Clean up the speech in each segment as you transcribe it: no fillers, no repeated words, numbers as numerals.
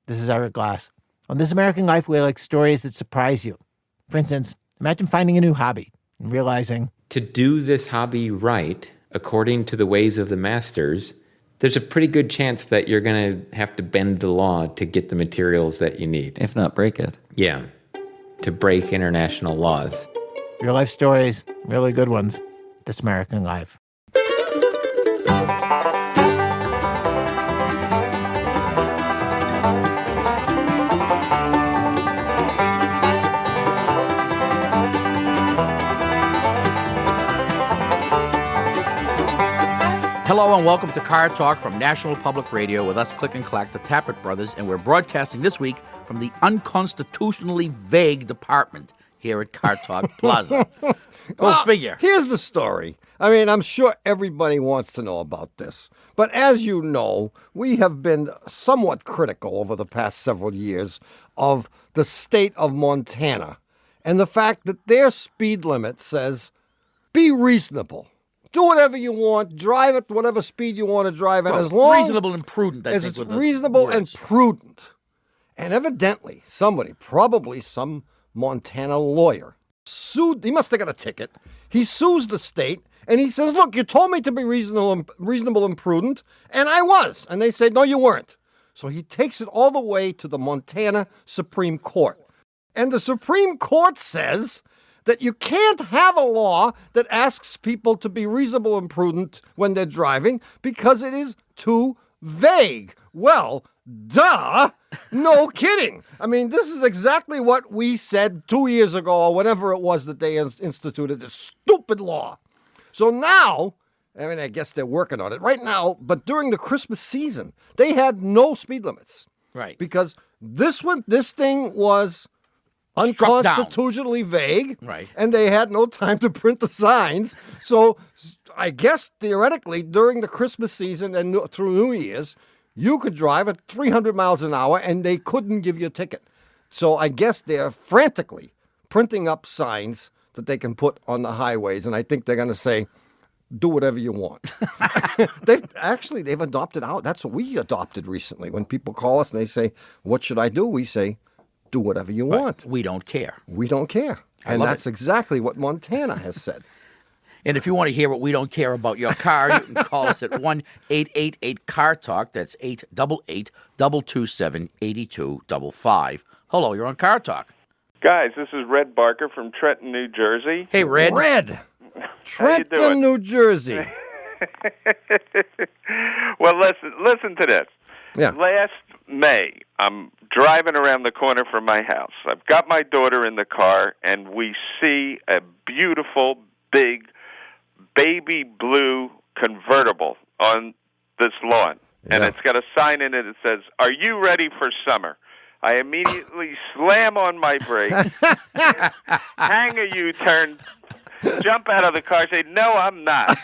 This is Eric Glass. On This American Life, we like stories that surprise you. For instance, imagine finding a new hobby and realizing to do this hobby right, according to the ways of the masters, there's a pretty good chance that you're going to have to bend the law to get the materials that you need. If not break it. Yeah, to break international laws. real life stories, really good ones. This American Life. Hello and welcome to Car Talk from National Public Radio with us, Click and Clack, the Tappet Brothers, and we're broadcasting this week from the unconstitutionally vague department here at Car Talk Plaza. Go figure. Here's the story. I mean, I'm sure everybody wants to know about this. But as you know, we have been somewhat critical over the past several years of the state of Montana and the fact that their speed limit says, be reasonable. Do whatever you want. Drive at whatever speed you want to drive at, as long reasonable and prudent, as it's reasonable and prudent. And evidently, somebody, probably some Montana lawyer, sued. He must have got a ticket. He sues the state, and he says, look, you told me to be reasonable and prudent, and I was. And they say, no, you weren't. So he takes it all the way to the Montana Supreme Court. And the Supreme Court says that you can't have a law that asks people to be reasonable and prudent when they're driving because it is too vague. Well, duh. No kidding. I mean, this is exactly what we said 2 years ago or whenever it was that they instituted this stupid law. So now, I mean, I guess they're working on it right now, but during the Christmas season, they had no speed limits. Right. Because this thing was unconstitutionally vague, right? And they had no time to print the signs. So I guess theoretically during the Christmas season and through New Year's, you could drive at 300 miles an hour and they couldn't give you a ticket. So I guess they're frantically printing up signs that they can put on the highways. And I think they're going to say, do whatever you want. They've adopted out. That's what we adopted recently. When people call us and they say, what should I do? We say, do whatever you want. We don't care. We don't care. And that's exactly what Montana has said. And if you want to hear what we don't care about your car, you can call us at 1-888-CAR-TALK. That's 888-227-8255. Hello, you're on Car Talk. Guys, this is Red Barker from Trenton, New Jersey. Hey, Red. Red. Trenton, New Jersey. Well, listen to this. Yeah. Last May, I'm driving around the corner from my house. I've got my daughter in the car, and we see a beautiful, big, baby blue convertible on this lawn. Yeah. And it's got a sign in it that says, are you ready for summer? I immediately slam on my brakes, hang a U-turn, jump out of the car, say, no, I'm not.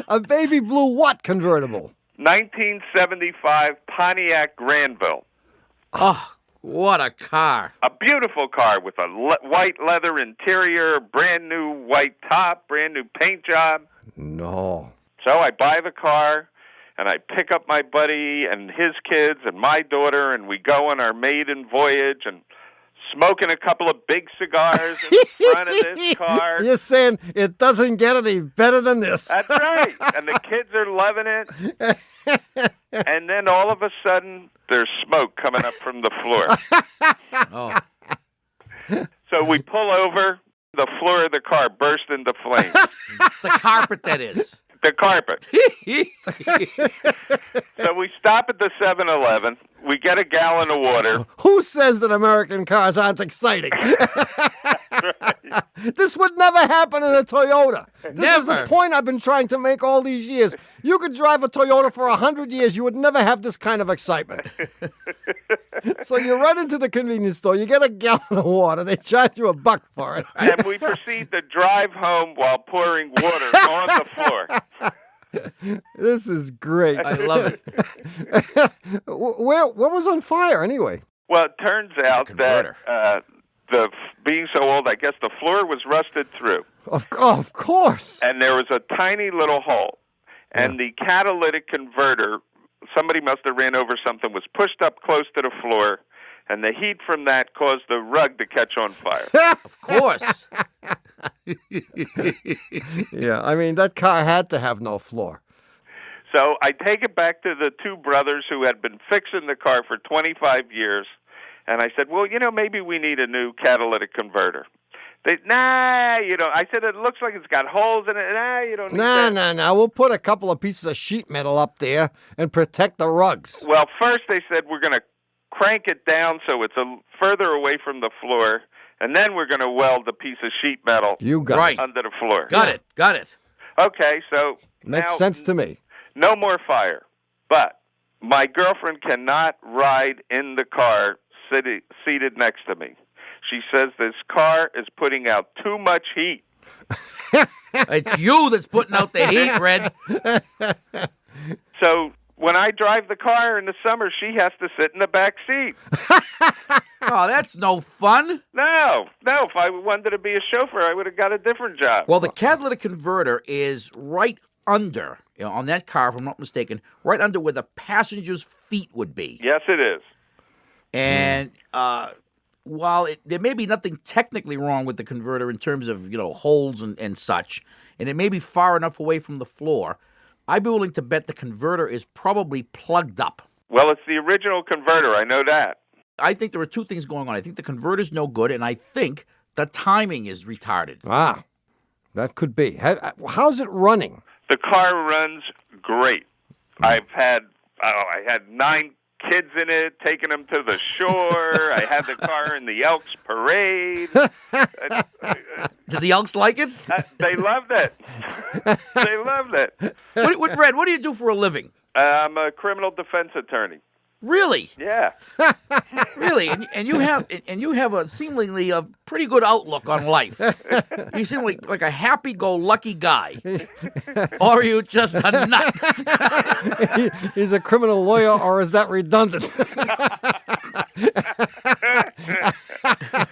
A baby blue what convertible? 1975 Pontiac Granville. Oh, what a car. A beautiful car with a white leather interior, brand new white top, brand new paint job. No. So I buy the car, and I pick up my buddy and his kids and my daughter, and we go on our maiden voyage and smoking a couple of big cigars in front of this car. You're saying it doesn't get any better than this. That's right. And the kids are loving it. And then all of a sudden, there's smoke coming up from the floor. Oh. So we pull over. The floor of the car burst into flames. The carpet, that is. The carpet. So we stop at the 7-Eleven. We get a gallon of water. Who says that American cars aren't exciting? This would never happen in a Toyota. This is the point I've been trying to make all these years. You could drive a Toyota for 100 years. You would never have this kind of excitement. So you run into the convenience store. You get a gallon of water. They charge you $1 for it. And we proceed to drive home while pouring water on the floor. This is great. I love it. What was on fire anyway? Well, it turns out that being so old, I guess the floor was rusted through. Of course. And there was a tiny little hole. And the catalytic converter somebody must have ran over something, was pushed up close to the floor, and the heat from that caused the rug to catch on fire. Of course. Yeah, I mean, that car had to have no floor. So I take it back to the two brothers who had been fixing the car for 25 years, and I said, well, maybe we need a new catalytic converter. They, nah, I said, it looks like it's got holes in it. Nah, you don't need that. Nah. We'll put a couple of pieces of sheet metal up there and protect the rugs. Well, first they said we're going to crank it down so it's further away from the floor, and then we're going to weld a piece of sheet metal under the floor. Got it. Okay, so Makes now, sense to me. No more fire. But my girlfriend cannot ride in the car seated next to me. She says this car is putting out too much heat. It's you that's putting out the heat, Red. So when I drive the car in the summer, she has to sit in the back seat. Oh, that's no fun. No. If I wanted to be a chauffeur, I would have got a different job. Well, the catalytic converter is right under, on that car, if I'm not mistaken, right under where the passenger's feet would be. Yes, it is. And while there may be nothing technically wrong with the converter in terms of, holes and such, and it may be far enough away from the floor, I'd be willing to bet the converter is probably plugged up. Well, it's the original converter. I know that. I think there are two things going on. I think the converter's no good, and I think the timing is retarded. Ah, that could be. How's it running? The car runs great. I had 9 kids in it, taking them to the shore. I had the car in the Elks parade. Did the Elks like it? They loved it. They loved it. Red, what do you do for a living? I'm a criminal defense attorney. Really? Yeah. Really? And you have a seemingly a pretty good outlook on life. You seem like a happy-go-lucky guy. Or are you just a nut? He's a criminal lawyer, or is that redundant?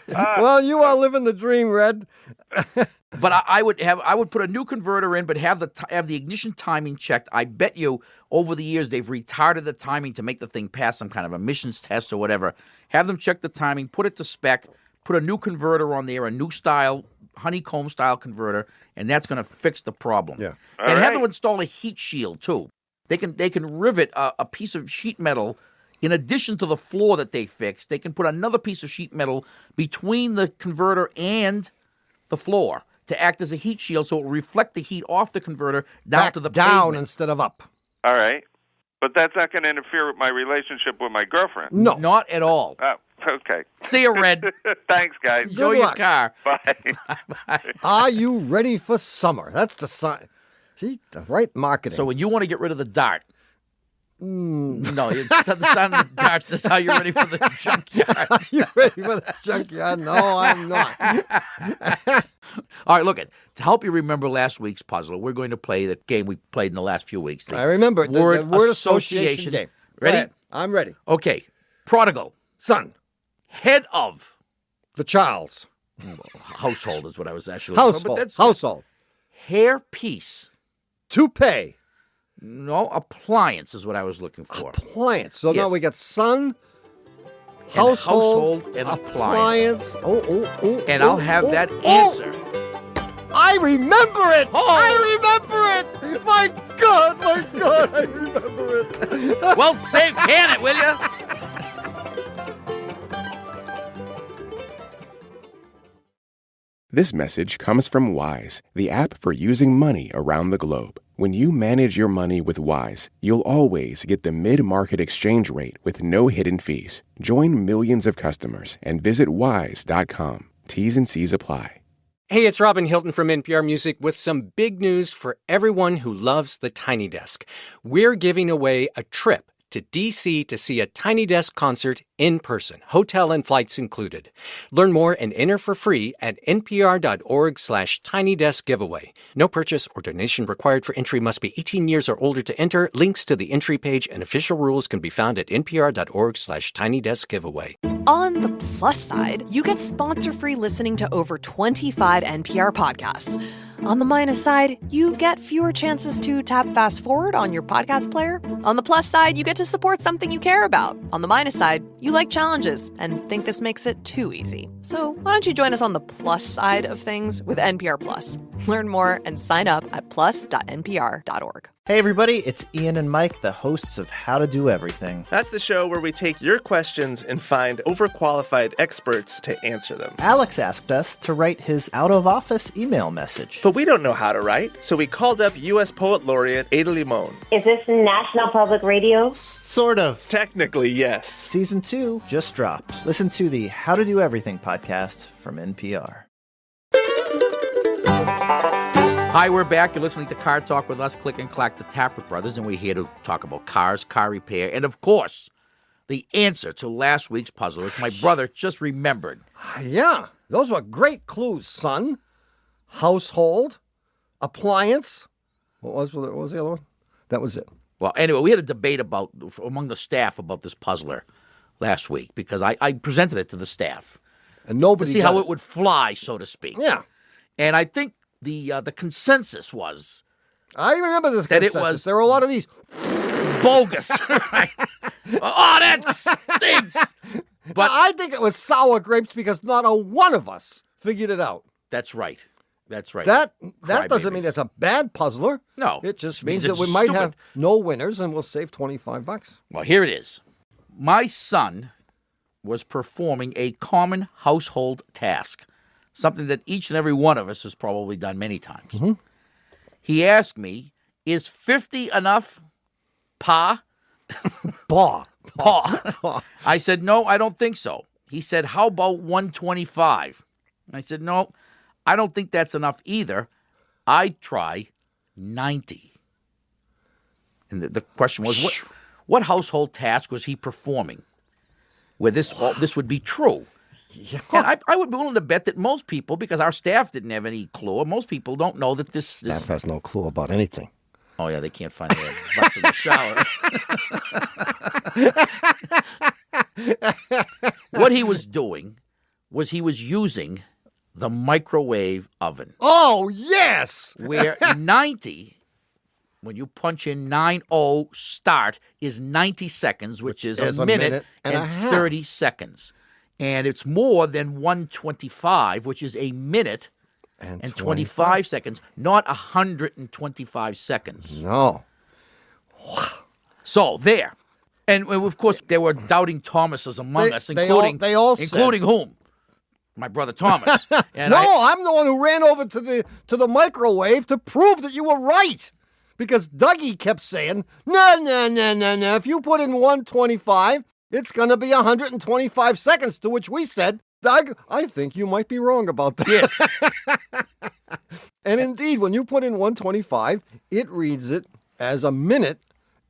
Well, you are living the dream, Red. But I would put a new converter in, but have the ignition timing checked. I bet you over the years they've retarded the timing to make the thing pass some kind of emissions test or whatever. Have them check the timing, put it to spec, put a new converter on there, a new style, honeycomb style converter, and that's going to fix the problem. Yeah. And have them install a heat shield too. They can rivet a piece of sheet metal in addition to the floor that they fixed. They can put another piece of sheet metal between the converter and the floor to act as a heat shield, so it will reflect the heat off the converter down to the pavement. Instead of up. All right. But that's not going to interfere with my relationship with my girlfriend. No. Not at all. Oh, okay. See you, Red. Thanks, guys. Enjoy Good your luck. car. Bye. Are you ready for summer? That's the sign. See, the right marketing. So when you want to get rid of the dart, no, the sound of the darts is how you're ready for the junkyard. Are you ready for the junkyard? No, I'm not. All right, look, to help you remember last week's puzzle, we're going to play the game we played in the last few weeks. I remember the word association game. Ready? Go ahead. I'm ready. Okay. Prodigal. Son. Head of. The Charles. Household is what I was actually... Household. But that's Household. hair piece. Toupee. No, appliance is what I was looking for. Appliance. So Yes. now we got son, And household, and appliance. Oh. And I'll have that answer. I remember it. Oh. I remember it. My God, I remember it. Well, save can it, will you? This message comes from Wise, the app for using money around the globe. When you manage your money with Wise, you'll always get the mid-market exchange rate with no hidden fees. Join millions of customers and visit wise.com. T's and C's apply. Hey, it's Robin Hilton from NPR Music with some big news for everyone who loves the Tiny Desk. We're giving away a trip to D.C. to see a Tiny Desk concert in person, hotel and flights included. Learn more and enter for free at npr.org/tinydeskgiveaway. No purchase or donation required for entry. Must be 18 years or older to enter. Links to the entry page and official rules can be found at npr.org/tinydeskgiveaway. On the plus side, you get sponsor-free listening to over 25 NPR podcasts. On the minus side, you get fewer chances to tap fast forward on your podcast player. On the plus side, you get to support something you care about. On the minus side, you like challenges and think this makes it too easy. So why don't you join us on the plus side of things with NPR Plus? Learn more and sign up at plus.npr.org. Hey everybody, it's Ian and Mike, the hosts of How to Do Everything. That's the show where we take your questions and find overqualified experts to answer them. Alex asked us to write his out-of-office email message. But we don't know how to write, so we called up U.S. Poet Laureate Ada Limon. Is this National Public Radio? Sort of. Technically, yes. Season 2 just dropped. Listen to the How to Do Everything podcast from NPR. Hi, we're back. You're listening to Car Talk with us, Click and Clack, the Tappert Brothers, and we're here to talk about cars, car repair, and of course, the answer to last week's puzzle, which my brother just remembered. Yeah, those were great clues, son. Household, appliance. What was the other one? That was it. Well, anyway, we had a debate among the staff about this puzzler last week because I presented it to the staff. And nobody to see how it would fly, so to speak. Yeah. And I think the consensus was I remember this that consensus. It was there were a lot of these bogus. Right? Oh, that stinks. But I think it was sour grapes because not a one of us figured it out. That's right. That's right. That doesn't mean it's a bad puzzler. No. It just means that we might have no winners and we'll save $25. Well, here it is. My son was performing a common household task, something that each and every one of us has probably done many times. Mm-hmm. He asked me, is 50 enough, Pa? Pa. I said, no, I don't think so. He said, how about 125? I said, no, I don't think that's enough either. I'd try 90. And the question was, what household task was he performing where this would be true? Yeah. And I would be willing to bet that most people, because our staff didn't have any clue, or most people don't know that this... Staff has no clue about anything. Oh, yeah, they can't find their butts in the shower. What he was doing was he was using the microwave oven. Oh, yes! Where 90, when you punch in 90 start, is 90 seconds, which is a minute and 30 seconds. And it's more than 125, which is a minute and 25 seconds, not 125 seconds. No. Wow. So there. And of course, there were doubting Thomases among us, including whom? My brother Thomas. And I'm the one who ran over to the microwave to prove that you were right. Because Dougie kept saying, no. If you put in 125, it's going to be 125 seconds, to which we said, Doug, I think you might be wrong about that. Yes. And indeed, when you put in 125, it reads it as a minute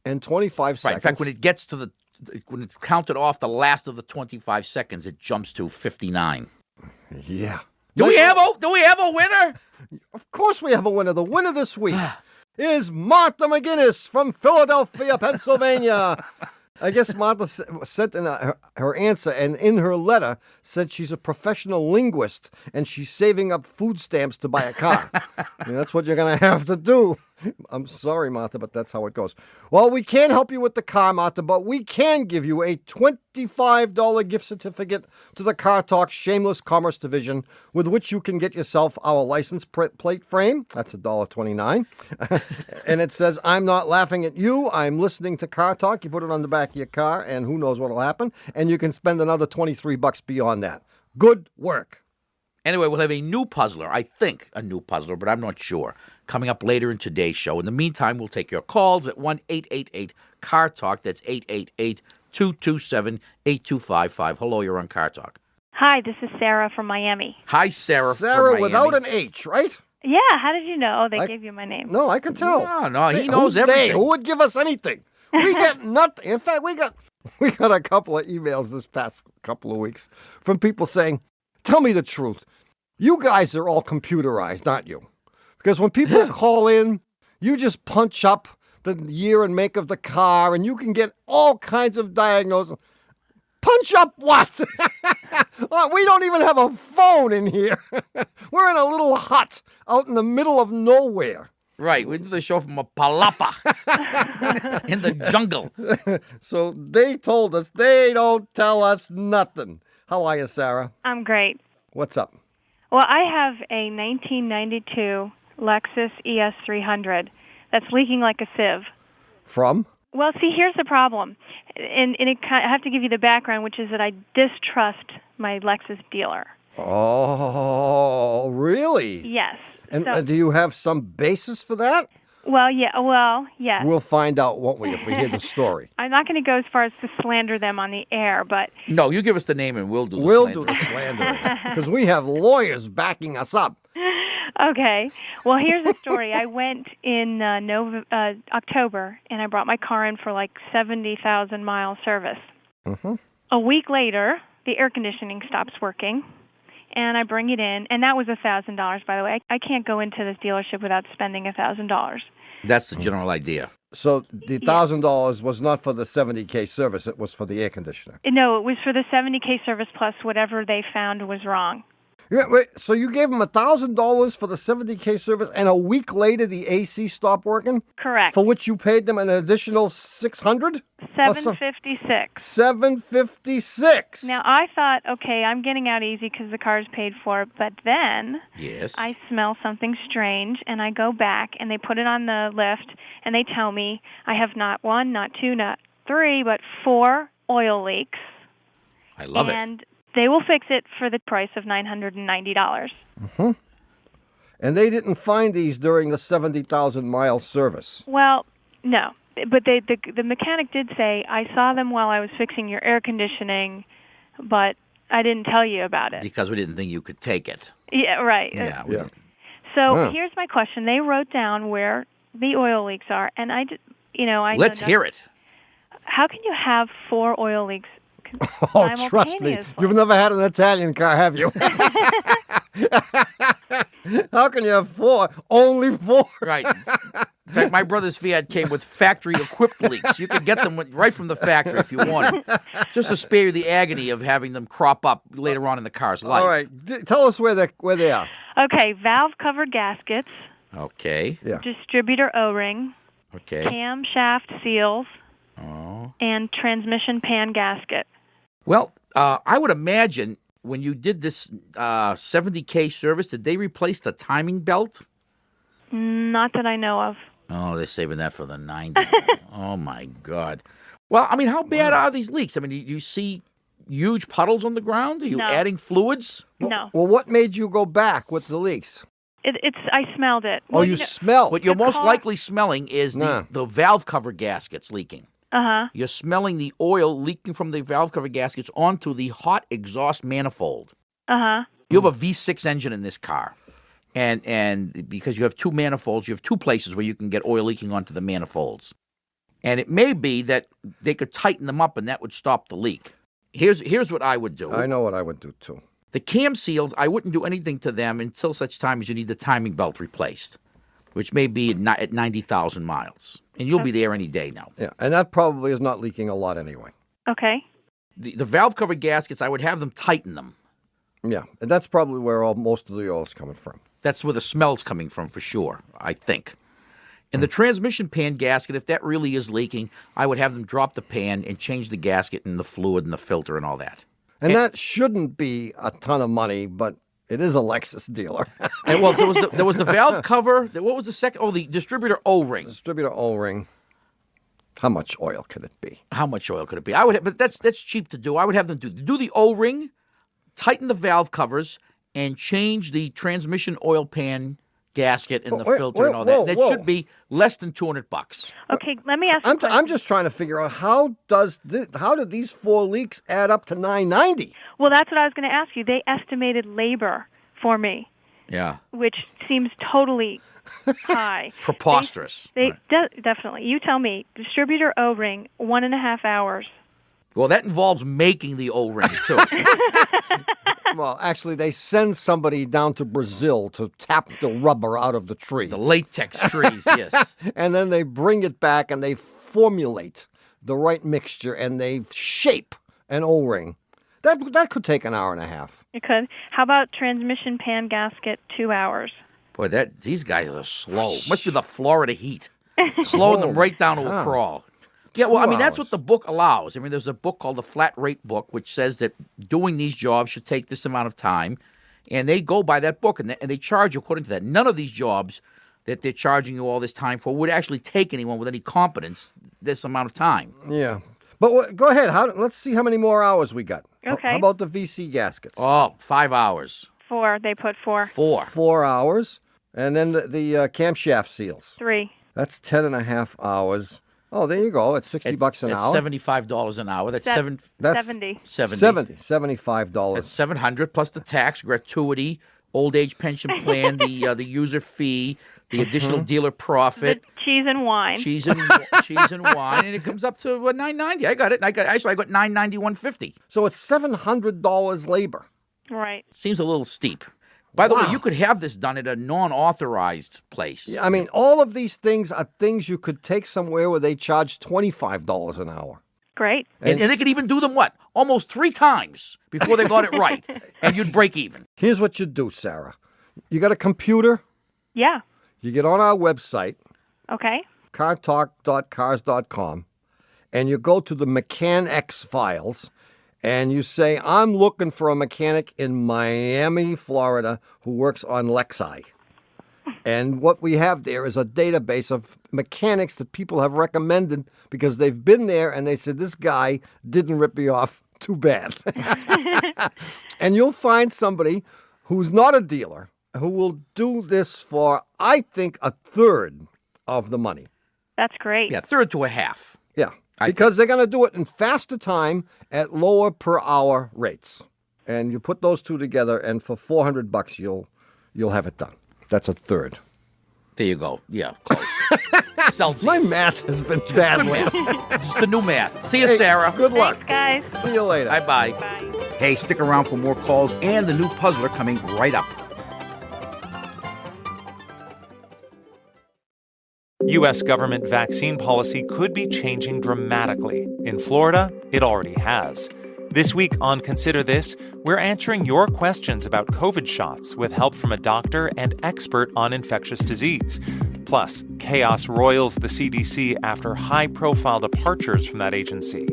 and 25 seconds. Right. In fact, when it gets to when it's counted off the last of the 25 seconds, it jumps to 59. Yeah. Do we have a winner? Of course we have a winner. The winner this week is Martha McGinnis from Philadelphia, Pennsylvania. I guess Martha sent in her answer, and in her letter said she's a professional linguist and she's saving up food stamps to buy a car. That's what you're going to have to do. I'm sorry, Martha, but that's how it goes. Well, we can't help you with the car, Martha, but we can give you a $25 gift certificate to the Car Talk Shameless Commerce Division, with which you can get yourself our license plate frame. That's $1.29. And it says, I'm not laughing at you. I'm listening to Car Talk. You put it on the back of your car, and who knows what will happen. And you can spend another $23 beyond that. Good work. Anyway, we'll have a new puzzler, I think a new puzzler, but I'm not sure, coming up later in today's show. In the meantime, we'll take your calls at 1-888-CAR-TALK. That's 888-227-8255. Hello, you're on Car Talk. Hi, this is Sarah from Miami. Hi, Sarah from Miami. Without an H, right? Yeah, how did you know? They gave you my name. No, I can tell. No, he knows everything. Who would give us anything? We get nothing. In fact, we got a couple of emails this past couple of weeks from people saying, tell me the truth. You guys are all computerized, aren't you? Because when people call in, you just punch up the year and make of the car, and you can get all kinds of diagnosis. Punch up what? We don't even have a phone in here. We're in a little hut out in the middle of nowhere. Right, we do the show from a palapa in the jungle. So they told us they don't tell us nothing. How are you, Sarah? I'm great. What's up? Well, I have a 1992 Lexus ES300 that's leaking like a sieve. From? Well, see, here's the problem. And I have to give you the background, which is that I distrust my Lexus dealer. Oh, really? Yes. And So- do you have some basis for that? Well, yes. We'll find out, won't we, if we hear the story. I'm not going to go as far as to slander them on the air, but... No, you give us the name and we'll do the We'll slander. do the slandering. Because we have lawyers backing us up. Okay. Well, here's the story. I went in October, and I brought my car in for like 70,000-mile service. Mm-hmm. A week later, the air conditioning stops working, and I bring it in, and that was $1,000, by the way. I can't go into this dealership without spending $1,000. That's the general idea. So the $1,000 was not for the 70K service. It was for the air conditioner. No, it was for the 70K service plus whatever they found was wrong. Yeah, wait, so you gave him $1,000 for the 70K service, and a week later the AC stopped working? Correct. For which you paid them an additional $600? $756. $756. Now, I thought, okay, I'm getting out easy because the car's paid for, but then Yes. I smell something strange, and I go back, and they put it on the lift, and they tell me I have not one, not two, not three, but 4 oil leaks. I love it. And they will fix it for the price of $990. Mm-hmm. And they didn't find these during the 70,000-mile service. Well, no. But the mechanic did say, I saw them while I was fixing your air conditioning, but I didn't tell you about it. Because we didn't think you could take it. Yeah, right. Yeah. So here's my question. They wrote down where the oil leaks are, and I Let's hear it. How can you have 4 oil leaks Oh, trust me. simultaneously? You've never had an Italian car, have you? How can you have 4? Only 4. Right. In fact, my brother's Fiat came with factory-equipped leaks. You could get them right from the factory if you wanted, just to spare you the agony of having them crop up later on in the car's life. All right. Tell us where they are. Okay, valve-covered gaskets, Okay. Yeah. distributor O-ring, Okay. camshaft seals, and transmission pan gasket. Well, I would imagine when you did this 70K service, did they replace the timing belt? Not that I know of. Oh, they're saving that for the 90s. Oh, my God. Well, I mean, how bad are these leaks? I mean, do you see huge puddles on the ground? Are you No. adding fluids? No. Well, what made you go back with the leaks? I smelled it. Oh, you smell. What you're The most car- likely smelling is the valve cover gaskets leaking. Uh-huh. You're smelling the oil leaking from the valve cover gaskets onto the hot exhaust manifold. Uh-huh. You have a V6 engine in this car. And because you have 2 manifolds, you have 2 places where you can get oil leaking onto the manifolds. And it may be that they could tighten them up and that would stop the leak. Here's what I would do. I know what I would do, too. The cam seals, I wouldn't do anything to them until such time as you need the timing belt replaced, which may be at 90,000 miles. And you'll be there any day now. Yeah, and that probably is not leaking a lot anyway. Okay. The valve cover gaskets, I would have them tighten them. Yeah, and that's probably where most of the oil is coming from. That's where the smell's coming from for sure, I think. And the transmission pan gasket, if that really is leaking, I would have them drop the pan and change the gasket and the fluid and the filter and all that. And that shouldn't be a ton of money, but it is a Lexus dealer. And well, there was the valve cover. What was the second? Oh, the distributor O-ring. Distributor O-ring. How much oil could it be? How much oil could it be? But that's cheap to do. I would have them do the O-ring, tighten the valve covers, and change the transmission oil pan gasket and the filter and all that. And it should be less than $200. Okay, let me ask you a question. I'm just trying to figure out how did these 4 leaks add up to $990? Well, that's what I was going to ask you. They estimated labor for me, Yeah. which seems totally high. Preposterous. Definitely. You tell me. Distributor O-ring, 1.5 hours. Well, that involves making the O-ring, too. Well, actually, they send somebody down to Brazil to tap the rubber out of the tree. The latex trees, yes. And then they bring it back and they formulate the right mixture and they shape an O-ring. That could take an hour and a half. It could. How about transmission pan gasket, 2 hours? Boy, these guys are slow. Must be the Florida heat. Slowing them right down to a crawl. Yeah, well, I mean, that's what the book allows. I mean, there's a book called the Flat Rate Book, which says that doing these jobs should take this amount of time. And they go by that book, and they charge you according to that. None of these jobs that they're charging you all this time for would actually take anyone with any competence this amount of time. Yeah. But go ahead. Let's see how many more hours we got. Okay. How about the VC gaskets? Oh, 5 hours. 4. They put 4. 4 hours. And then the camshaft seals. 3. That's 10 and a half hours. Oh, there you go. It's $60 an hour. $75 an hour. That's $70. $75. That's $700 plus the tax, gratuity, old age pension plan, the user fee, the additional dealer profit, The cheese and wine. cheese and wine, and it comes up to $990. I got it. I got $991.50. So it's $700 labor. Right. Seems a little steep. By the way, you could have this done at a non-authorized place. Yeah, I mean, all of these things are things you could take somewhere where they charge $25 an hour. Great. And they could even do them, almost 3 times before they got it right, and you'd break even. Here's what you do, Sarah. You got a computer? Yeah. You get on our website, Okay. cartalk.cars.com, and you go to the Mechanics files, and you say, I'm looking for a mechanic in Miami, Florida, who works on Lexi. And what we have there is a database of mechanics that people have recommended because they've been there and they said, this guy didn't rip me off too bad. And you'll find somebody who's not a dealer who will do this for, I think, a third of the money. That's great. Yeah, third to a half. Yeah, because they're going to do it in faster time at lower per hour rates. And you put those two together, and for $400, you'll have it done. That's a third. There you go. Yeah, close. Celsius. My math has been bad. Good math. Just the new math. See you, Sarah. Good luck. Guys. See you later. Bye-bye. Hey, stick around for more calls and the new puzzler coming right up. U.S. government vaccine policy could be changing dramatically. In Florida, it already has. This week on Consider This, we're answering your questions about COVID shots with help from a doctor and expert on infectious disease. Plus, chaos roils the CDC after high-profile departures from that agency.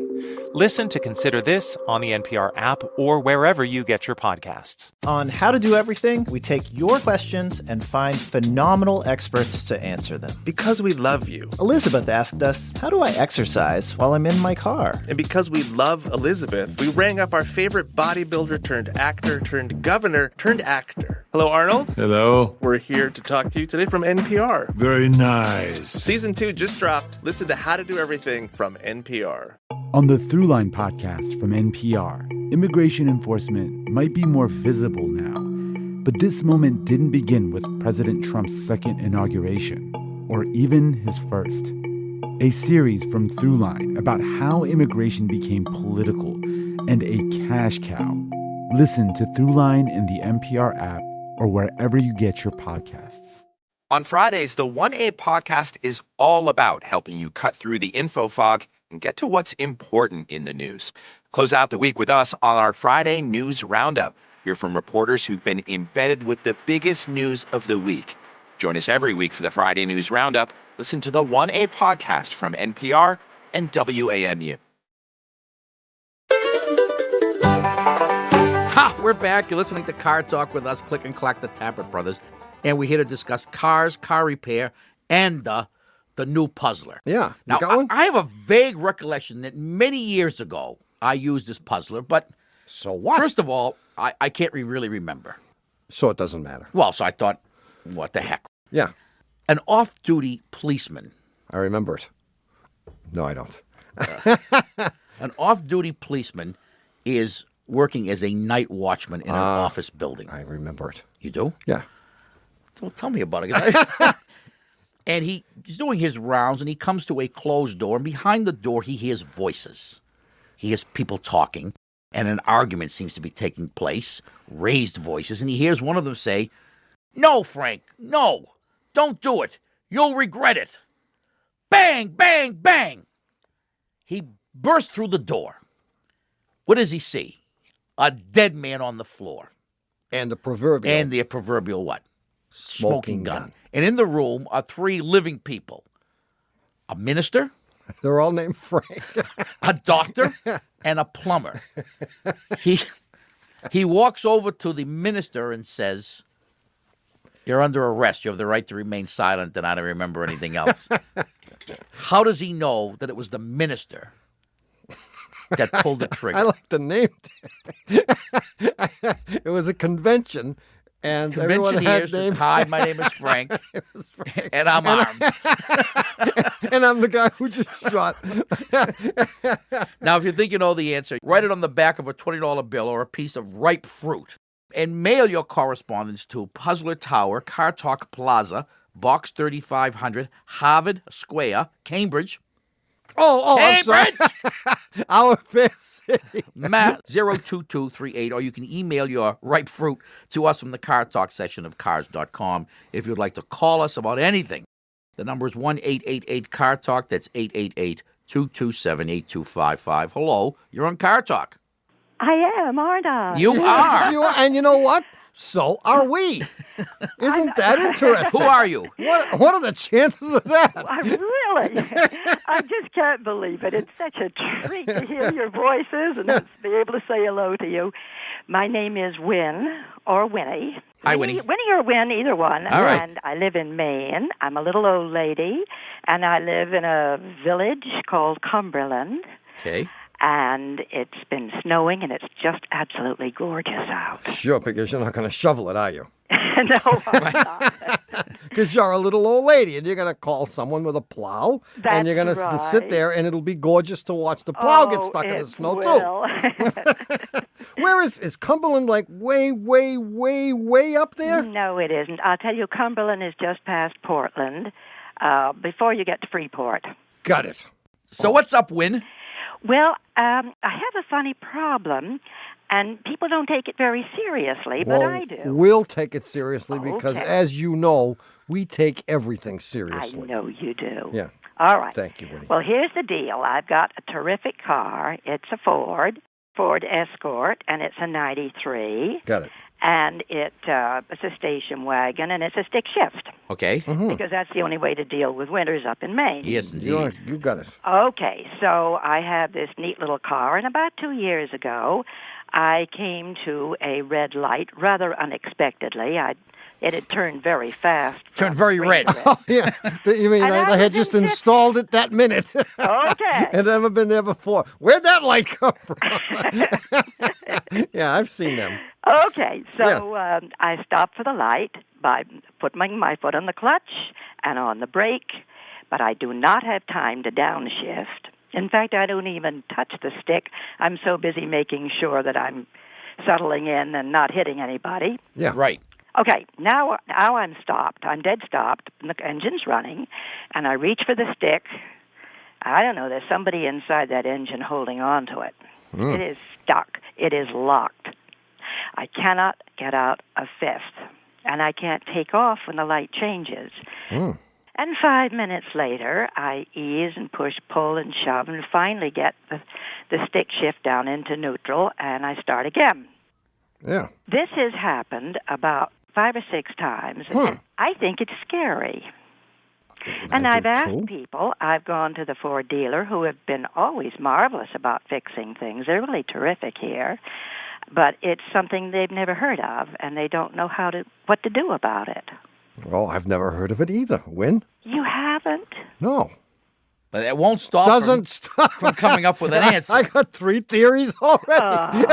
Listen to Consider This on the NPR app or wherever you get your podcasts. On How to Do Everything, we take your questions and find phenomenal experts to answer them. Because we love you. Elizabeth asked us, how do I exercise while I'm in my car? And because we love Elizabeth, we rang up our favorite bodybuilder turned actor turned governor turned actor. Hello, Arnold. Hello. We're here to talk to you today from NPR. Very nice. Season 2 just dropped. Listen to How to Do Everything from NPR. On the Throughline podcast from NPR, immigration enforcement might be more visible now, but this moment didn't begin with President Trump's second inauguration, or even his first. A series from Throughline about how immigration became political and a cash cow. Listen to Throughline in the NPR app or wherever you get your podcasts. On Fridays, the 1A podcast is all about helping you cut through the info fog and get to what's important in the news. Close out the week with us on our Friday News Roundup. Hear from reporters who've been embedded with the biggest news of the week. Join us every week for the Friday News Roundup. Listen to the 1A podcast from NPR and WAMU. Ha! We're back. You're listening to Car Talk with us, Click and Clack, the Tappert brothers. And we're here to discuss cars, car repair, and the new puzzler. Yeah. Now, I have a vague recollection that many years ago I used this puzzler, but so what? First of all, I can't really remember. So it doesn't matter. Well, so I thought, what the heck? Yeah. An off-duty policeman. I remember it. No, I don't. An off-duty policeman is working as a night watchman in an office building. I remember it. You do? Yeah. Well, tell me about it. And he's doing his rounds, and he comes to a closed door, and behind the door he hears voices. He hears people talking, and an argument seems to be taking place, raised voices, and he hears one of them say, "No, Frank, no, don't do it. You'll regret it." Bang, bang, bang. He burst through the door. What does he see? A dead man on the floor. And the proverbial. And the proverbial what? Smoking gun. And in the room are 3 living people. A minister. They're all named Frank. A doctor and a plumber. He walks over to the minister and says, "You're under arrest. You have the right to remain silent and not remember anything else." How does he know that it was the minister that pulled the trigger? I like the name. It was a convention. And everyone had names. Hi, my name is Frank. And I'm armed. And I'm the guy who just shot. Now, if you think you know the answer, write it on the back of a $20 bill or a piece of ripe fruit and mail your correspondence to Puzzler Tower, Car Talk Plaza, Box 3500, Harvard Square, Cambridge. Cambridge! I'm sorry. Our fair city. Matt 02238, or you can email your ripe fruit to us from the Car Talk section of cars.com if you'd like to call us about anything. The number is 1-888-CAR-TALK. That's 888-227-8255. Hello, you're on Car Talk. I am, aren't I? You are. And you know what? So are we. Isn't that interesting? Who are you? What are the chances of that? Really? I just can't believe it. It's such a treat to hear your voices and to be able to say hello to you. My name is Win, or Winnie. Hi, Winnie. Winnie or Win, either one. All right. And I live in Maine. I'm a little old lady, and I live in a village called Cumberland. Okay. And it's been snowing, and it's just absolutely gorgeous out. Sure, because you're not going to shovel it, are you? No, I'm not. Because you're a little old lady, and you're going to call someone with a plow, and you're going to sit there, and it'll be gorgeous to watch the plow get stuck in the snow, too. Where is Cumberland, like way, way, way, way up there? No, it isn't. I'll tell you, Cumberland is just past Portland, before you get to Freeport. Got it. So what's up, Win? Well, I have a funny problem, and people don't take it very seriously, but I do. We'll take it seriously because, as you know, we take everything seriously. I know you do. Yeah. All right. Thank you, Winnie. Well, here's the deal. I've got a terrific car. It's a Ford Escort, and it's a 93. Got it. And it's a station wagon, and it's a stick shift. Okay. Mm-hmm. Because that's the only way to deal with winters up in Maine. Yes, indeed. You got it. Okay, so I have this neat little car, and about 2 years ago, I came to a red light rather unexpectedly. It had turned very fast. Turned very red. Oh, yeah. You mean I had just installed it that minute? Okay. I'd never been there before. Where'd that light come from? Yeah, I've seen them. Okay, so I stopped for the light by putting my foot on the clutch and on the brake, but I do not have time to downshift. In fact, I don't even touch the stick. I'm so busy making sure that I'm settling in and not hitting anybody. Yeah. Right. Okay, now I'm stopped. I'm dead stopped. And the engine's running, and I reach for the stick. I don't know. There's somebody inside that engine holding on to it. It is stuck. It is locked. I cannot get out a fifth, and I can't take off when the light changes. And 5 minutes later, I ease and push, pull, and shove, and finally get the stick shift down into neutral, and I start again. Yeah. This has happened about 5 or 6 times. And I think it's scary. And I've asked people. I've gone to the Ford dealer, who have been always marvelous about fixing things. They're really terrific here. But it's something they've never heard of, and they don't know what to do about it. Well, I've never heard of it either. Win? You haven't? No. But it won't stop from coming up with an answer. I got 3 theories already.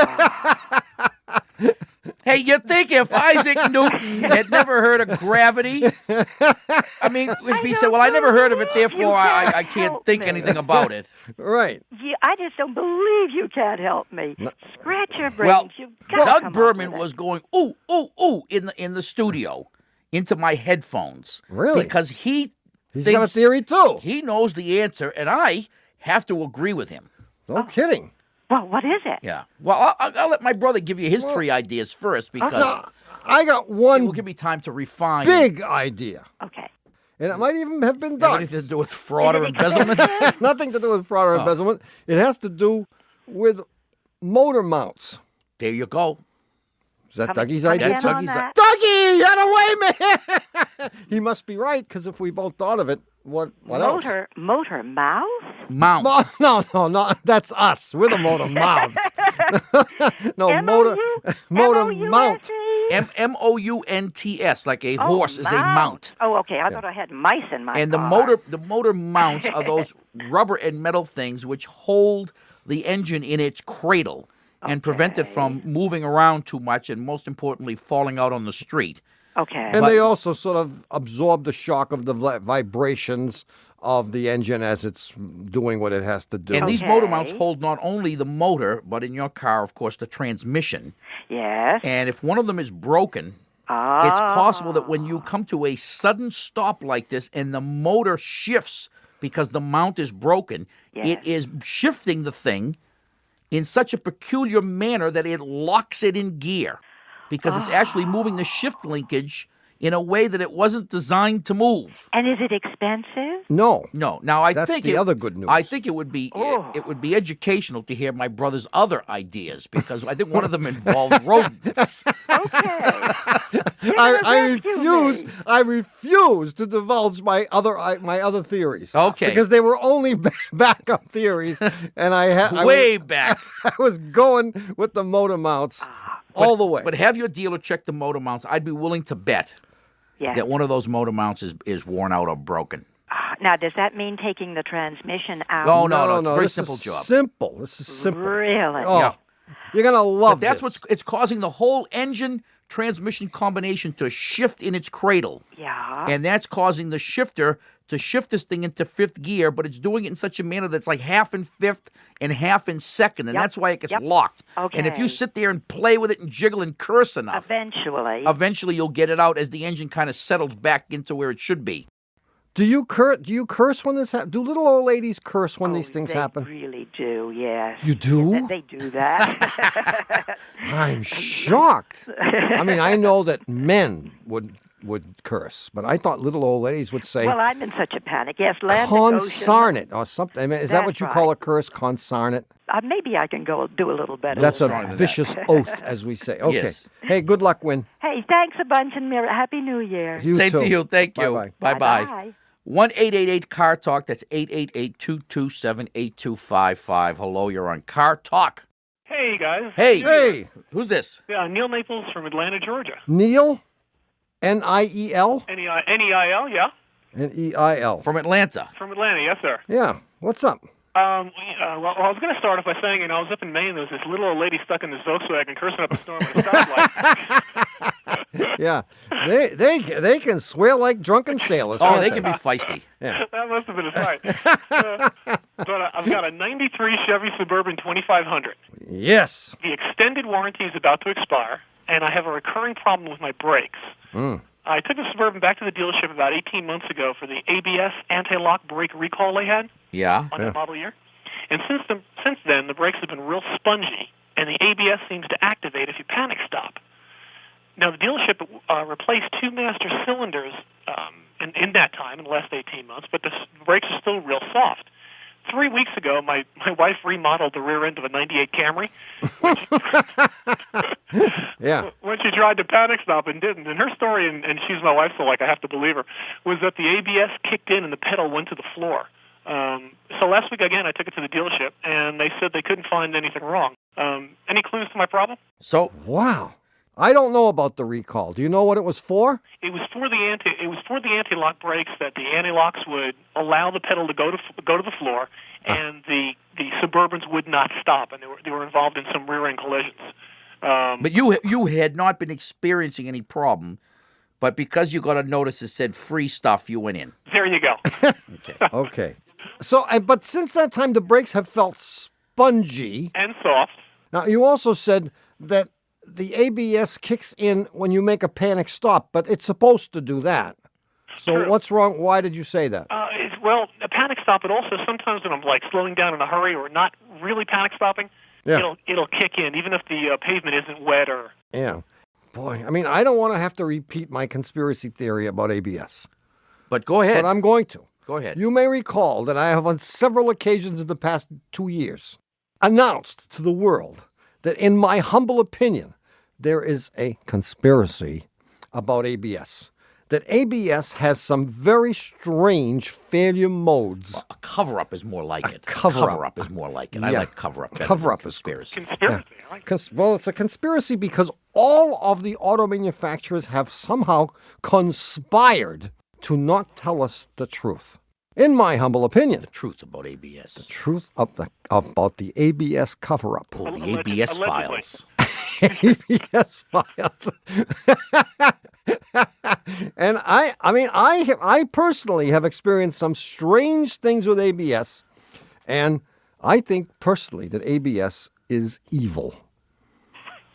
Hey, you think if Isaac Newton had never heard of gravity? I mean, if he said, well, I never heard of it, therefore I can't think anything about it. Right. I just don't believe you can't help me. Scratch your brains. Well, You've got to Doug come Berman up with was going, ooh, ooh, ooh, in the studio into my headphones. Really? Because he's got a theory, too. He knows the answer, and I have to agree with him. No kidding. Well, what is it? Yeah. Well, I'll let my brother give you his 3 ideas first, because I got one. It will give me time to refine. Big idea. Okay. And it might even have been Does done. anything to do with fraud or embezzlement? Nothing to do with fraud or embezzlement. It has to do with motor mounts. There you go. Is that Come Dougie's again idea? That's on Dougie's that? Dougie, get away, man! He must be right, because if we both thought of it, what else? Motor mouse? Mounts. No, that's us. We're the motor mounts. No, motor mount. M-O-U-N-T-S, like a horse is a mount. Oh, okay. I thought I had mice in my And the car. motor mounts are those rubber and metal things which hold the engine in its cradle and prevent it from moving around too much and, most importantly, falling out on the street. Okay. And they also sort of absorb the shock of the vibrations of the engine as it's doing what it has to do. And these motor mounts hold not only the motor, but in your car, of course, the transmission. Yes. And if one of them is broken, it's possible that when you come to a sudden stop like this and the motor shifts because the mount is broken, it is shifting the thing in such a peculiar manner that it locks it in gear because it's actually moving the shift linkage in a way that it wasn't designed to move. And is it expensive? No. Now I That's think the other good news. I think it would be educational to hear my brother's other ideas because I think one of them involved rodents. I refuse to divulge my other theories. Okay. Because they were only backup theories, and Way back. I was going with the motor mounts all the way. But have your dealer check the motor mounts. I'd be willing to bet that one of those motor mounts is worn out or broken. Now, does that mean taking the transmission out? No. It's a very simple job. This is simple. Really? Oh, yeah. You're going to love That's this. it's causing the whole engine transmission combination to shift in its cradle. Yeah. And that's causing the shifter to shift this thing into fifth gear, but it's doing it in such a manner that's like half in fifth and half in second, and that's why it gets locked. Okay. And if you sit there and play with it and jiggle and curse enough, eventually you'll get it out as the engine kind of settles back into where it should be. Do you curse when this happens? Do little old ladies curse when these things happen? They really do, yes. You do? They do that. I'm shocked. I mean, I know that men would curse, but I thought little old ladies would say, well, I'm in such a panic. Yes, land consarn it or something. I mean, is that That's what you right. call a curse, consarn it? Maybe I can go do a little better. That's than a that. vicious oath, as we say. Okay. Yes. Hey, good luck, Win. Hey, thanks a bunch and Happy New Year. Same to you. Thank you. Bye-bye. Bye-bye. 1-888-CAR-TALK. That's 888-227-8255. Hello, you're on Car Talk. Hey, guys. Hey. Who's this? Yeah, Neil Naples from Atlanta, Georgia. Neil? N-I-E-L? N-E-I-L, yeah. N-E-I-L. From Atlanta. From Atlanta, yes, sir. Yeah. What's up? Well, I was going to start off by saying, I was up in Maine. There was this little old lady stuck in this Volkswagen cursing up a storm at a stoplight. Yeah. They can swear like drunken sailors. Oh, can't they can be feisty. Yeah. That must have been a sight. But I've got a 93 Chevy Suburban 2500. Yes. The extended warranty is about to expire, and I have a recurring problem with my brakes. I took the Suburban back to the dealership about 18 months ago for the ABS anti-lock brake recall they had Yeah. on that model year. And since then, the brakes have been real spongy, and the ABS seems to activate if you panic stop. Now, the dealership replaced two master cylinders in that time, in the last 18 months, but the brakes are still real soft. 3 weeks ago, my wife remodeled the rear end of a 98 Camry. Yeah. When she tried to panic stop and didn't. And her story, and she's my wife, so I have to believe her, was that the ABS kicked in and the pedal went to the floor. So last week, again, I took it to the dealership, and they said they couldn't find anything wrong. Any clues to my problem? Wow. I don't know about the recall. Do you know what it was for? It was for the anti-lock brakes that the anti-locks would allow the pedal to go to the floor, and the Suburbans would not stop, and they were involved in some rear-end collisions. But you had not been experiencing any problem, but because you got a notice that said free stuff, you went in. There you go. Okay. So, but since that time, the brakes have felt spongy. And soft. Now, you also said that the ABS kicks in when you make a panic stop, but it's supposed to do that. So True. What's wrong? Why did you say that? Well, a panic stop, but also sometimes when I'm like slowing down in a hurry or not really panic stopping, it'll kick in, even if the pavement isn't wet or... Yeah. Boy, I mean, I don't want to have to repeat my conspiracy theory about ABS. But go ahead. But I'm going to. Go ahead. You may recall that I have on several occasions in the past 2 years announced to the world that in my humble opinion, there is a conspiracy about ABS. That ABS has some very strange failure modes. A cover-up is more like it. Cover-up. Is more like it. I like cover-up better Cover-up than conspiracy. Conspiracy. I like Well, it's a conspiracy because all of the auto manufacturers have somehow conspired to not tell us the truth. In my humble opinion. The truth about ABS. The truth about the ABS cover-up. Oh, the ABS files. ABS files. And I personally have experienced some strange things with ABS, and I think personally that ABS is evil.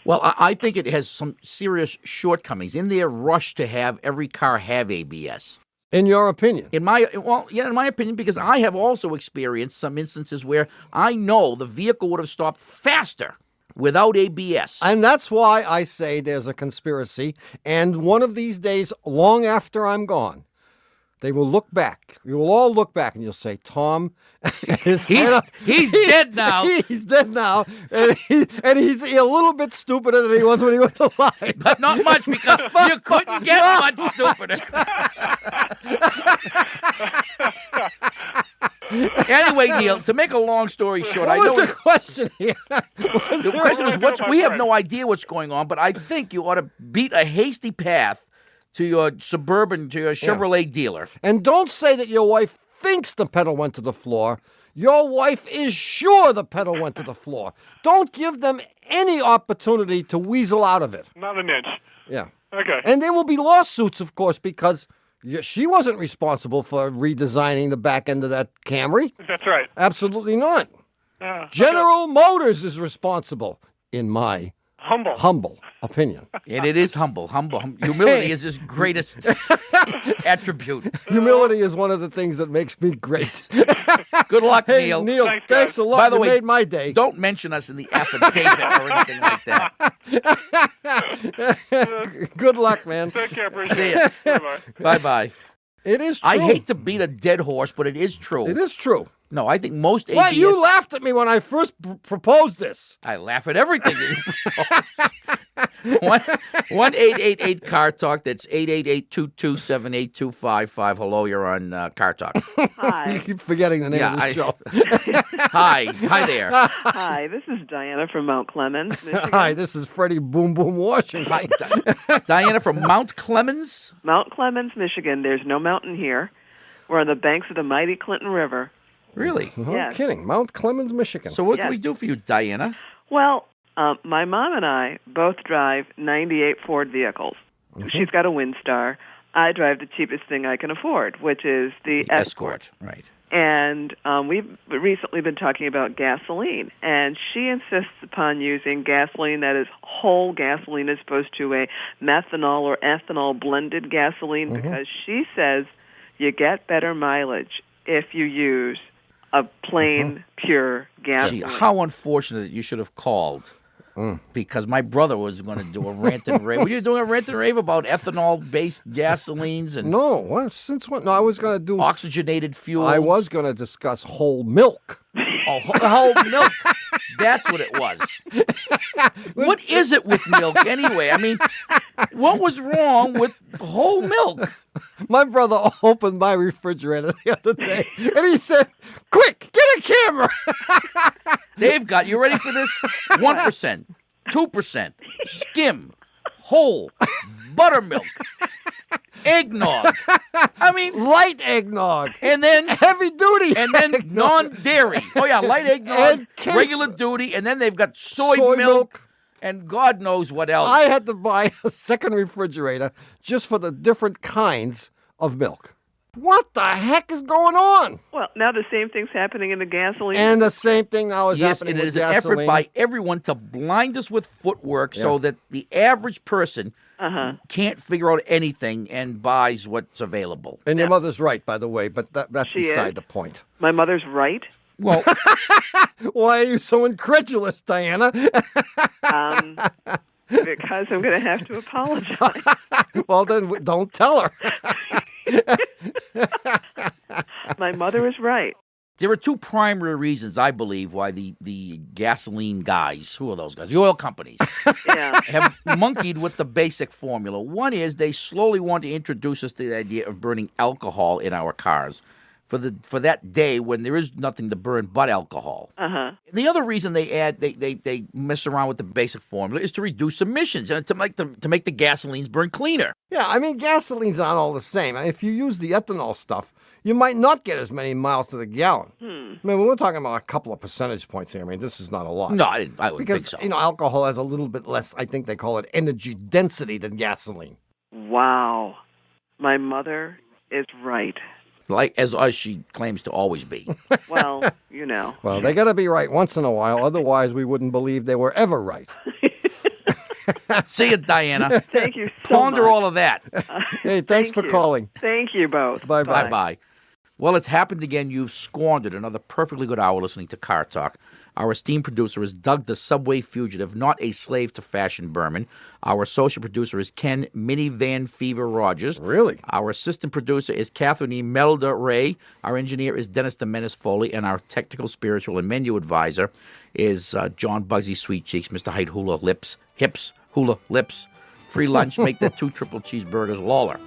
Well, I think it has some serious shortcomings in their rush to have every car have ABS. In your opinion? In my opinion, because I have also experienced some instances where I know the vehicle would have stopped faster without ABS. And that's why I say there's a conspiracy. And one of these days, long after I'm gone, they will look back. You will all look back and you'll say, Tom, he's dead now. He's dead now. And he's a little bit stupider than he was when he was alive. But not much, because you couldn't get much stupider. Anyway, Neil, to make a long story short, what was the question here? The question is, we have no idea what's going on, but I think you ought to beat a hasty path to your Chevrolet dealer. And don't say that your wife thinks the pedal went to the floor. Your wife is sure the pedal went to the floor. Don't give them any opportunity to weasel out of it. Not an inch. Yeah. Okay. And there will be lawsuits, of course, because she wasn't responsible for redesigning the back end of that Camry. That's right. Absolutely not. Okay. General Motors is responsible, in my humble opinion. And it is humble. Humility is his greatest attribute. Humility is one of the things that makes me great. Good luck, Hey, Neil. Neil, thanks a lot. By the You way, made my day. Don't mention us in the affidavit or anything like that. Good luck, man. Take care. See Appreciate ya. it. Bye-bye. It is true. I hate to beat a dead horse, but it is true. It is true. No, I think most ABS... Well, you laughed at me when I first proposed this. I laugh at everything that you propose. 1-888-CAR Talk. That's 888-227-8255. Hello, you're on Car Talk. Hi. You keep forgetting the name of the show. Hi there. Hi, this is Diana from Mount Clemens, Michigan. Hi, this is Freddie Boom Boom Washington. Hi, Diana from Mount Clemens? Mount Clemens, Michigan. There's no mountain here. We're on the banks of the mighty Clinton River. Really? No Yes. kidding. Mount Clemens, Michigan. So what can we do for you, Diana? Well, my mom and I both drive 98 Ford vehicles. She's got a Windstar. I drive the cheapest thing I can afford, which is the Escort. Right. And we've recently been talking about gasoline, and she insists upon using gasoline that is whole gasoline as opposed to a methanol or ethanol blended gasoline because she says you get better mileage if you use a plain, pure gasoline. Gee, how unfortunate that you should have called. Because my brother was going to do a rant and rave. Were you doing a rant and rave about ethanol-based gasolines and No, what? Since when? No, I was going to do oxygenated fuels? I was going to discuss whole milk. Oh, whole milk. That's what it was. What is it with milk anyway? I mean, what was wrong with whole milk? My brother opened my refrigerator the other day, and he said, "Quick, get a camera." They've got, you ready for this? 1%, 2%, skim, whole, buttermilk, eggnog. I mean, light eggnog. And then heavy duty. And then non-dairy. Oh, yeah, light eggnog, And regular duty. And then they've got soy milk. And God knows what else. I had to buy a second refrigerator just for the different kinds of milk. What the heck is going on? Well, now the same thing's happening in the gasoline. And the same thing now is Yes, happening it with is gasoline. an effort by everyone to blind us with footwork so that the average person can't figure out anything and buys what's available. And your mother's right, by the way, but that's She beside is? the point. My mother's right. Well, why are you so incredulous, Diana? Because I'm going to have to apologize. Well, then don't tell her. My mother is right. There are two primary reasons, I believe, why the gasoline guys, who are those guys? The oil companies, have monkeyed with the basic formula. One is they slowly want to introduce us to the idea of burning alcohol in our cars for that day when there is nothing to burn but alcohol. Uh-huh. The other reason they mess around with the basic formula is to reduce emissions and to make the gasolines burn cleaner. Yeah, I mean, gasolines aren't all the same. If you use the ethanol stuff, you might not get as many miles to the gallon. I mean, we're talking about a couple of percentage points here. I mean, this is not a lot. No, I wouldn't because, think so. Alcohol has a little bit less, I think they call it energy density than gasoline. Wow. My mother is right. Like as she claims to always be. Well, Well, they got to be right once in a while. Otherwise, we wouldn't believe they were ever right. See you, Diana. Thank you so Ponder much. all of that. Hey, thanks for calling. Thank you both. Bye-bye. Bye-bye. Well, it's happened again. You've squandered another perfectly good hour listening to Car Talk. Our esteemed producer is Doug the Subway Fugitive, not a slave to fashion Berman. Our associate producer is Ken Minivan Fever Rogers. Really? Our assistant producer is Catherine Imelda Ray. Our engineer is Dennis the Menace Foley. And our technical, spiritual, and menu advisor is John Bugsy Sweet Cheeks, Mr. Height Hula Lips, Hips, Hula Lips. Free lunch, make that 2 triple cheeseburgers, Lawler.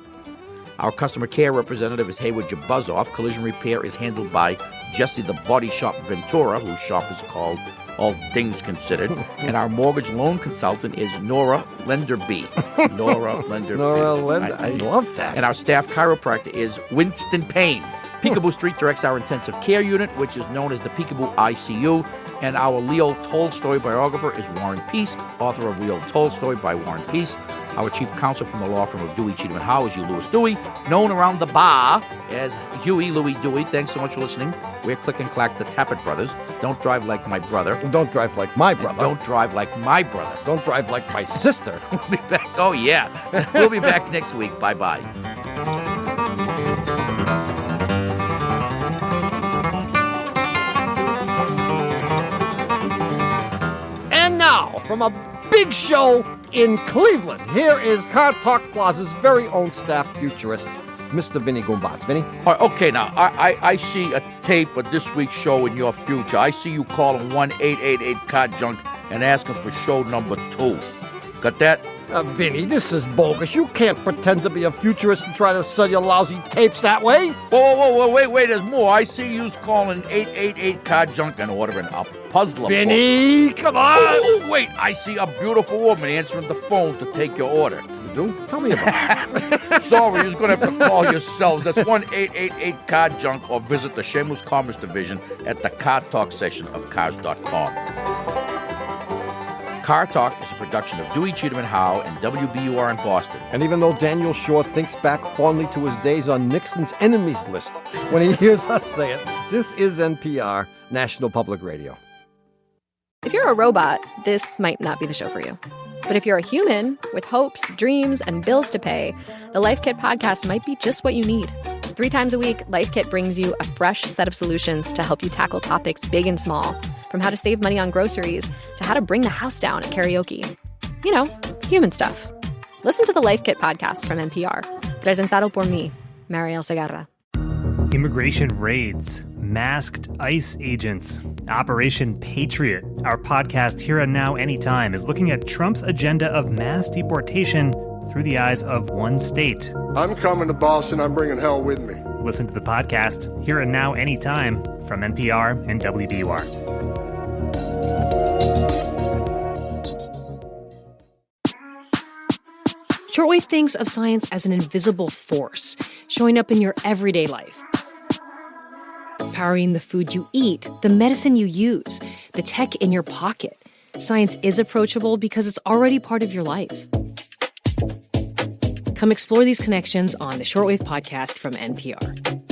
Our customer care representative is Hayward Jabuzzoff. Collision repair is handled by Jesse the Body Shop Ventura, whose shop is called All Things Considered. And our mortgage loan consultant is Nora Lenderby. Nora Lenderby. I love that. And our staff chiropractor is Winston Payne. Peekaboo Street directs our intensive care unit, which is known as the Peekaboo ICU. And our Leo Tolstoy biographer is Warren Peace, author of Leo Tolstoy by Warren Peace. Our chief counsel from the law firm of Dewey, Cheatham & Howe is Hugh Lewis Dewey, known around the bar as Huey Louie Dewey. Thanks so much for listening. We're Click and Clack, the Tappet Brothers. Don't drive like my brother. And don't drive like my brother. Don't drive like my brother. Don't drive like my sister. We'll be back. Oh, yeah. We'll be back next week. Bye-bye. And now, from a big show in Cleveland, here is Car Talk Plaza's very own staff futurist, Mr. Vinny Gumbats. Vinny? All right, okay, now, I see a tape of this week's show in your future. I see you calling 1-888-CAR-JUNK and asking for show number 2. Got that? Vinny, this is bogus. You can't pretend to be a futurist and try to sell your lousy tapes that way. Whoa, wait, there's more. I see you's calling 888-CAR-JUNK and ordering a puzzler. Vinny, come on! Oh, wait, I see a beautiful woman answering the phone to take your order. You do? Tell me about it. Sorry, you're going to have to call yourselves. That's 1-888-CAR-JUNK or visit the Shameless Commerce Division at the Car Talk section of Cars.com. Car Talk is a production of Dewey, Cheatham & Howe and WBUR in Boston. And even though Daniel Shore thinks back fondly to his days on Nixon's enemies list, when he hears us say it, this is NPR, National Public Radio. If you're a robot, this might not be the show for you. But if you're a human with hopes, dreams, and bills to pay, the Life Kit podcast might be just what you need. 3 times a week, Life Kit brings you a fresh set of solutions to help you tackle topics big and small, from how to save money on groceries to how to bring the house down at karaoke. You know, human stuff. Listen to the Life Kit podcast from NPR, presentado por mí, Mariel Segarra. Immigration raids, masked ICE agents, Operation Patriot. Our podcast, Here and Now Anytime, is looking at Trump's agenda of mass deportation through the eyes of one state. I'm coming to Boston. I'm bringing hell with me. Listen to the podcast, Here and Now Anytime, from NPR and WBUR. Shortwave thinks of science as an invisible force, showing up in your everyday life. Powering the food you eat, the medicine you use, the tech in your pocket. Science is approachable because it's already part of your life. Come explore these connections on the Shortwave podcast from NPR.